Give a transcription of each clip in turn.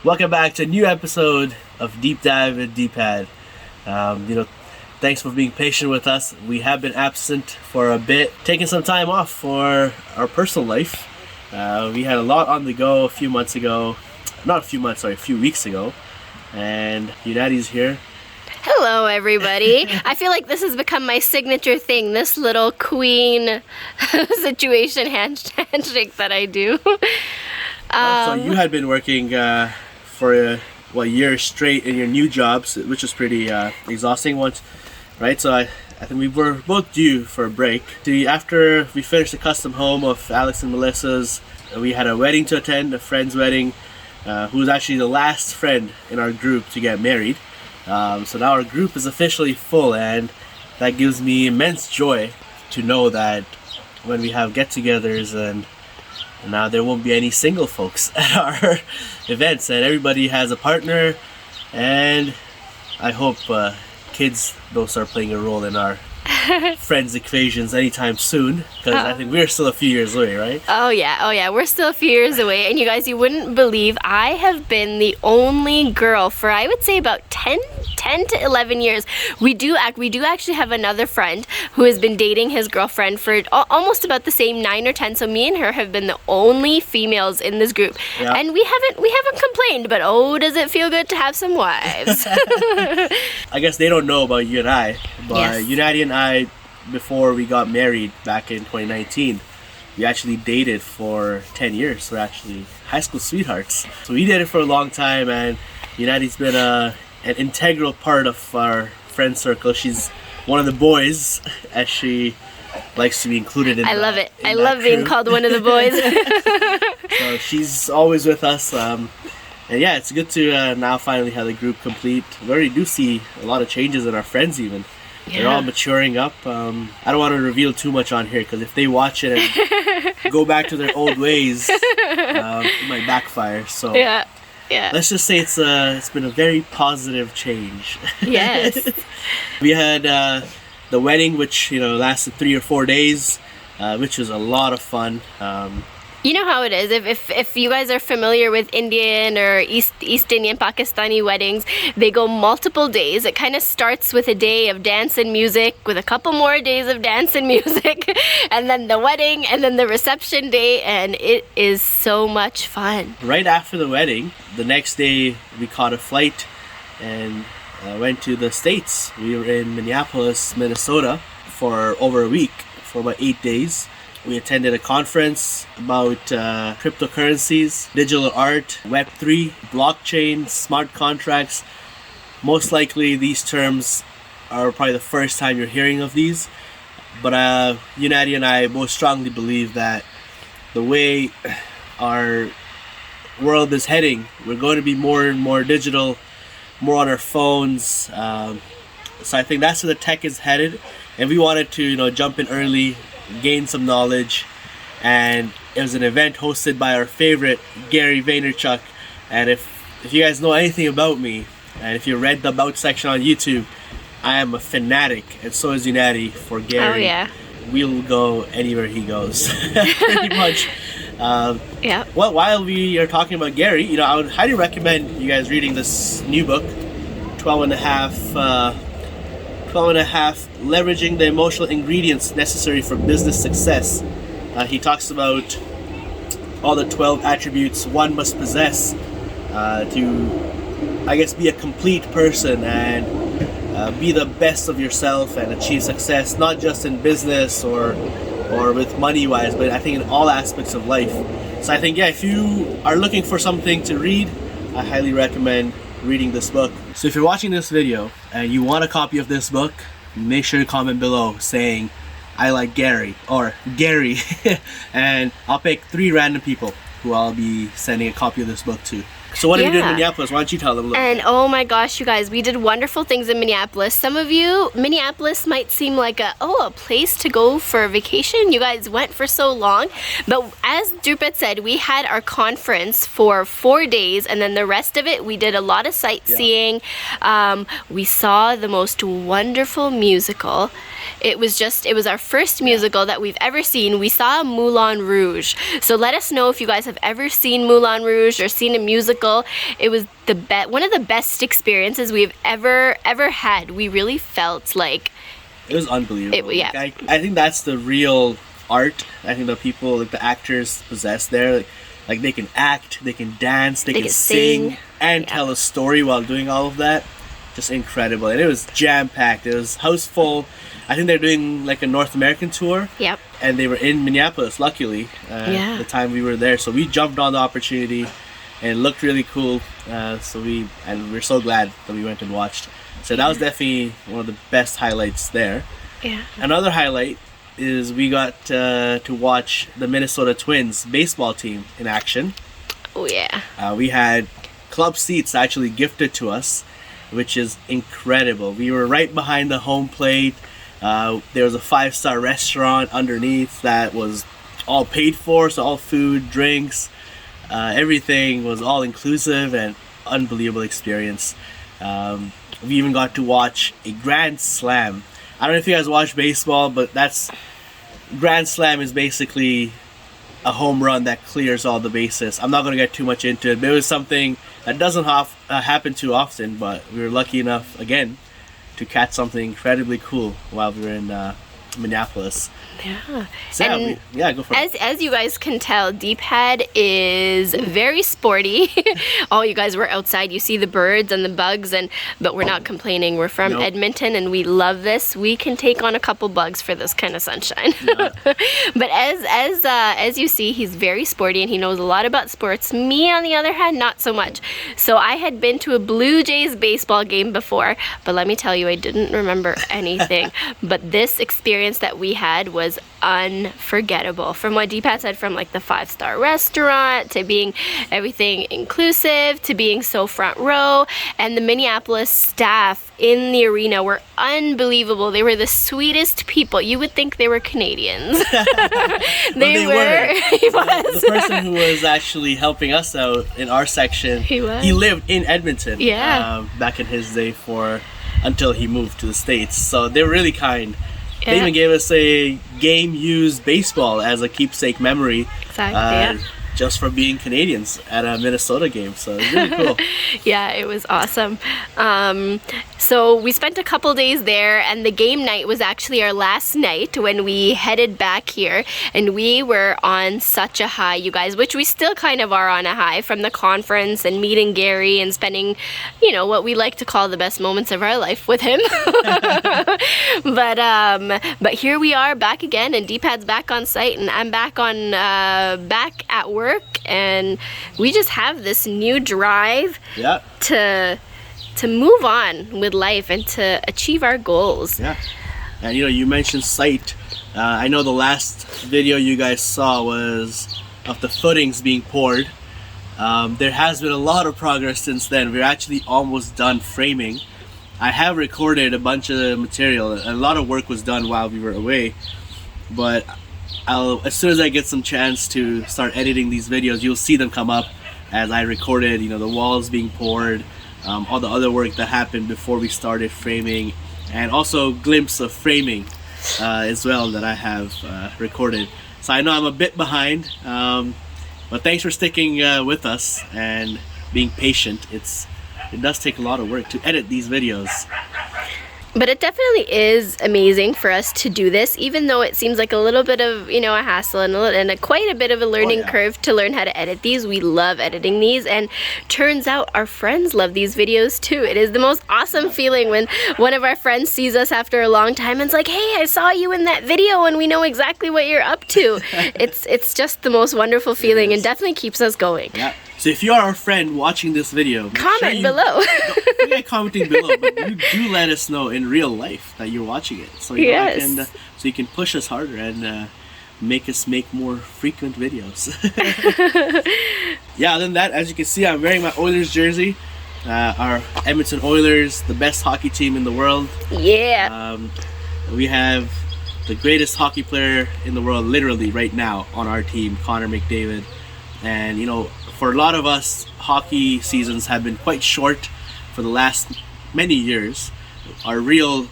Welcome back to a new episode of Deep Dive and Deep Pad. Thanks for being patient with us. We have been absent for a bit, taking some time off for our personal life. We had a lot on the go a few weeks ago, and Unati's here. Hello, everybody. I feel like this has become my signature thing, this little queen situation handshake that I do. So you had been working for a year straight in your new jobs, which was pretty exhausting once, right? So I think we were both due for a break. After we finished the custom home of Alex and Melissa's, we had a wedding to attend, a friend's wedding, who was actually the last friend in our group to get married. So now our group is officially full, and that gives me immense joy to know that when we have get-togethers and now there won't be any single folks at our events, and everybody has a partner, and I hope kids don't start playing a role in our friends equations anytime soon, because I think we're still a few years away, right? Oh yeah, we're still a few years away, and you guys, you wouldn't believe I have been the only girl for, I would say, about 10 to 11 years. We do actually have another friend who has been dating his girlfriend for almost about the same 9 or 10, so me and her have been the only females in this group. Yeah. And we haven't complained, but oh, does it feel good to have some wives. I guess they don't know about you and I, but yes. Unati and I, before we got married back in 2019, we actually dated for 10 years. We're actually high school sweethearts. So we did it for a long time, and Unati's been an integral part of our friend circle. She's one of the boys, as she likes to be included in. I love it. I love being called one of the boys. So she's always with us. And yeah, it's good to now finally have the group complete. We already do see a lot of changes in our friends even. Yeah. They're all maturing up. I don't want to reveal too much on here, because if they watch it and go back to their old ways, it might backfire. So yeah. Let's just say it's been a very positive change. Yes. We had the wedding, which lasted 3 or 4 days, which was a lot of fun. You know how it is. If you guys are familiar with Indian or East Indian, Pakistani weddings, they go multiple days. It kind of starts with a day of dance and music, with a couple more days of dance and music, and then the wedding, and then the reception day, and it is so much fun. Right after the wedding, the next day we caught a flight and went to the States. We were in Minneapolis, Minnesota for over a week, for about 8 days. We attended a conference about cryptocurrencies, digital art, Web3, blockchain, smart contracts. Most likely these terms are probably the first time you're hearing of these. But Unati and I both strongly believe that the way our world is heading, we're going to be more and more digital, more on our phones. So I think that's where the tech is headed. And we wanted to jump in early, gain some knowledge, and it was an event hosted by our favorite Gary Vaynerchuk. And if you guys know anything about me, and if you read the About section on YouTube, I am a fanatic, and so is Unati, for Gary. Oh yeah. We'll go anywhere he goes, pretty much. Yeah. Well, while we are talking about Gary, I would highly recommend you guys reading this new book, 12 and a half, leveraging the emotional ingredients necessary for business success. He talks about all the 12 attributes one must possess to, I guess, be a complete person and be the best of yourself and achieve success, not just in business or with money-wise, but I think in all aspects of life. So I think, if you are looking for something to read, I highly recommend reading this book. So if you're watching this video and you want a copy of this book, make sure to comment below saying I like Gary or Gary and I'll pick 3 random people who I'll be sending a copy of this book to. So what did we do in Minneapolis? Why don't you tell them a little bit? And oh my gosh, you guys, we did wonderful things in Minneapolis. Some of you, Minneapolis might seem like a place to go for a vacation. You guys went for so long. But as Drupad said, we had our conference for 4 days, and then the rest of it, we did a lot of sightseeing. Yeah. We saw the most wonderful musical. It was our first musical that we've ever seen. We saw Moulin Rouge. So let us know if you guys have ever seen Moulin Rouge or seen a musical magical. It was one of the best experiences we've ever had. We really felt like it was unbelievable. Yeah. I think that's the real art. I think the people, like the actors, possess there. Like they can act, they can dance, they can sing, and tell a story while doing all of that. Just incredible. And it was jam-packed. It was house full. I think they're doing like a North American tour. Yep. And they were in Minneapolis, luckily, the time we were there. So we jumped on the opportunity, and it looked really cool. So we're so glad that we went and watched. So that was definitely one of the best highlights there. Yeah. Another highlight is we got to watch the Minnesota Twins baseball team in action. Oh yeah. We had club seats actually gifted to us, which is incredible. We were right behind the home plate. There was a 5-star restaurant underneath that was all paid for, so all food, drinks, everything was all inclusive and unbelievable experience. We even got to watch a grand slam. I don't know if you guys watch baseball, but grand slam is basically a home run that clears all the bases. I'm not going to get too much into it, but it was something that doesn't happen too often, but we were lucky enough, again, to catch something incredibly cool while we were in Minneapolis. Yeah. So and go for it. As you guys can tell, Deephead is very sporty. Oh, you guys were outside. You see the birds and the bugs, but we're not complaining. We're from Edmonton, and we love this. We can take on a couple bugs for this kind of sunshine. Yeah. But as you see, he's very sporty, and he knows a lot about sports. Me, on the other hand, not so much. So I had been to a Blue Jays baseball game before, but let me tell you, I didn't remember anything. But this experience that we had was unforgettable. From what Deepat said, from like the 5-star restaurant to being everything inclusive to being so front row, and the Minneapolis staff in the arena were unbelievable. They were the sweetest people. You would think they were Canadians. they were. He was. The person who was actually helping us out in our section, he lived in Edmonton. Yeah. Back in his day until he moved to the States. So they were really kind. They even gave us a game-used baseball as a keepsake memory. Exactly, just for being Canadians at a Minnesota game. So it was really cool. Yeah, it was awesome. So we spent a couple days there, and the game night was actually our last night when we headed back here, and we were on such a high, you guys, which we still kind of are on a high from the conference and meeting Gary and spending, what we like to call the best moments of our life with him. But here we are back again, and Deepad's back on site, and I'm back at work, and we just have this new drive to move on with life and to achieve our goals. Yeah. And you mentioned site. I know the last video you guys saw was of the footings being poured. There has been a lot of progress since then. We're actually almost done framing. I have recorded a bunch of material. A lot of work was done while we were away, but as soon as I get some chance to start editing these videos, you'll see them come up as I recorded, the walls being poured, all the other work that happened before we started framing, and also glimpse of framing as well that I have recorded. So I know I'm a bit behind, but thanks for sticking with us and being patient. It does take a lot of work to edit these videos. But it definitely is amazing for us to do this, even though it seems like a little bit of, a hassle and quite a bit of a learning curve to learn how to edit these. We love editing these, and turns out our friends love these videos too. It is the most awesome feeling when one of our friends sees us after a long time and is like, hey, I saw you in that video and we know exactly what you're up to. It's just the most wonderful feeling, and definitely keeps us going. Yeah. So if you are our friend watching this video, comment below. Don't forget commenting below, but you do let us know in real life that you're watching it, so so you can push us harder and make us make more frequent videos. Yeah. Other than that, as you can see, I'm wearing my Oilers jersey. Our Edmonton Oilers, the best hockey team in the world. Yeah. We have the greatest hockey player in the world, literally right now, on our team, Connor McDavid, and for a lot of us, hockey seasons have been quite short for the last many years. Our real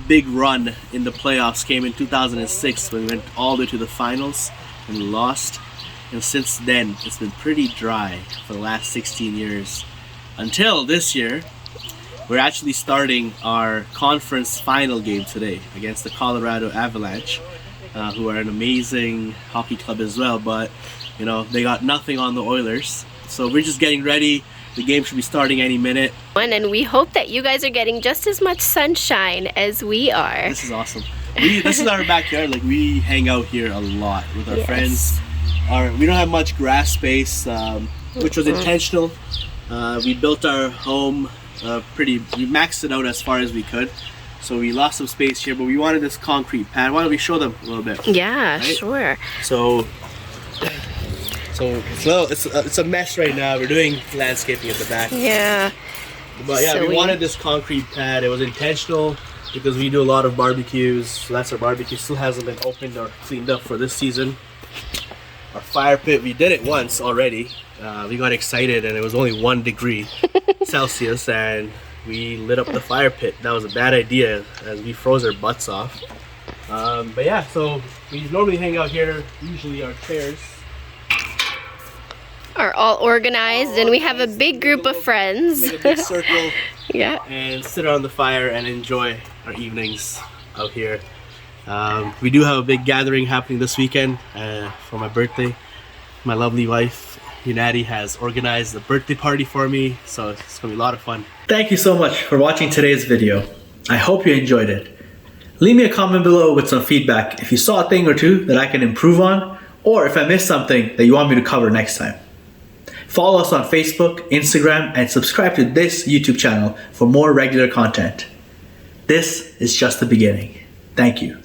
big run in the playoffs came in 2006 when we went all the way to the finals and lost. And since then, it's been pretty dry for the last 16 years. Until this year, we're actually starting our conference final game today against the Colorado Avalanche, who are an amazing hockey club as well, but you know, they got nothing on the Oilers. So we're just getting ready. The game should be starting any minute. And we hope that you guys are getting just as much sunshine as we are. This is awesome. This is our backyard. Like, we hang out here a lot with our friends. We don't have much grass space, which was intentional. We built our home we maxed it out as far as we could. So we lost some space here, but we wanted this concrete pad. Why don't we show them a little bit? Yeah, right? Sure. So it's a mess right now. We're doing landscaping at the back. Yeah. But yeah, So we wanted this concrete pad. It was intentional because we do a lot of barbecues. So that's our barbecue. Still hasn't been opened or cleaned up for this season. Our fire pit, we did it once already. We got excited and it was only 1 degree Celsius and we lit up the fire pit. That was a bad idea as we froze our butts off. But yeah, so we normally hang out here. Usually our chairs are all organized and we have a big group of friends. Make a big circle. Yeah. And sit around the fire and enjoy our evenings out here. We do have a big gathering happening this weekend for my birthday. My lovely wife, Unati, has organized a birthday party for me, so it's gonna be a lot of fun. Thank you so much for watching today's video. I hope you enjoyed it. Leave me a comment below with some feedback if you saw a thing or two that I can improve on, or if I missed something that you want me to cover next time. Follow us on Facebook, Instagram, and subscribe to this YouTube channel for more regular content. This is just the beginning. Thank you.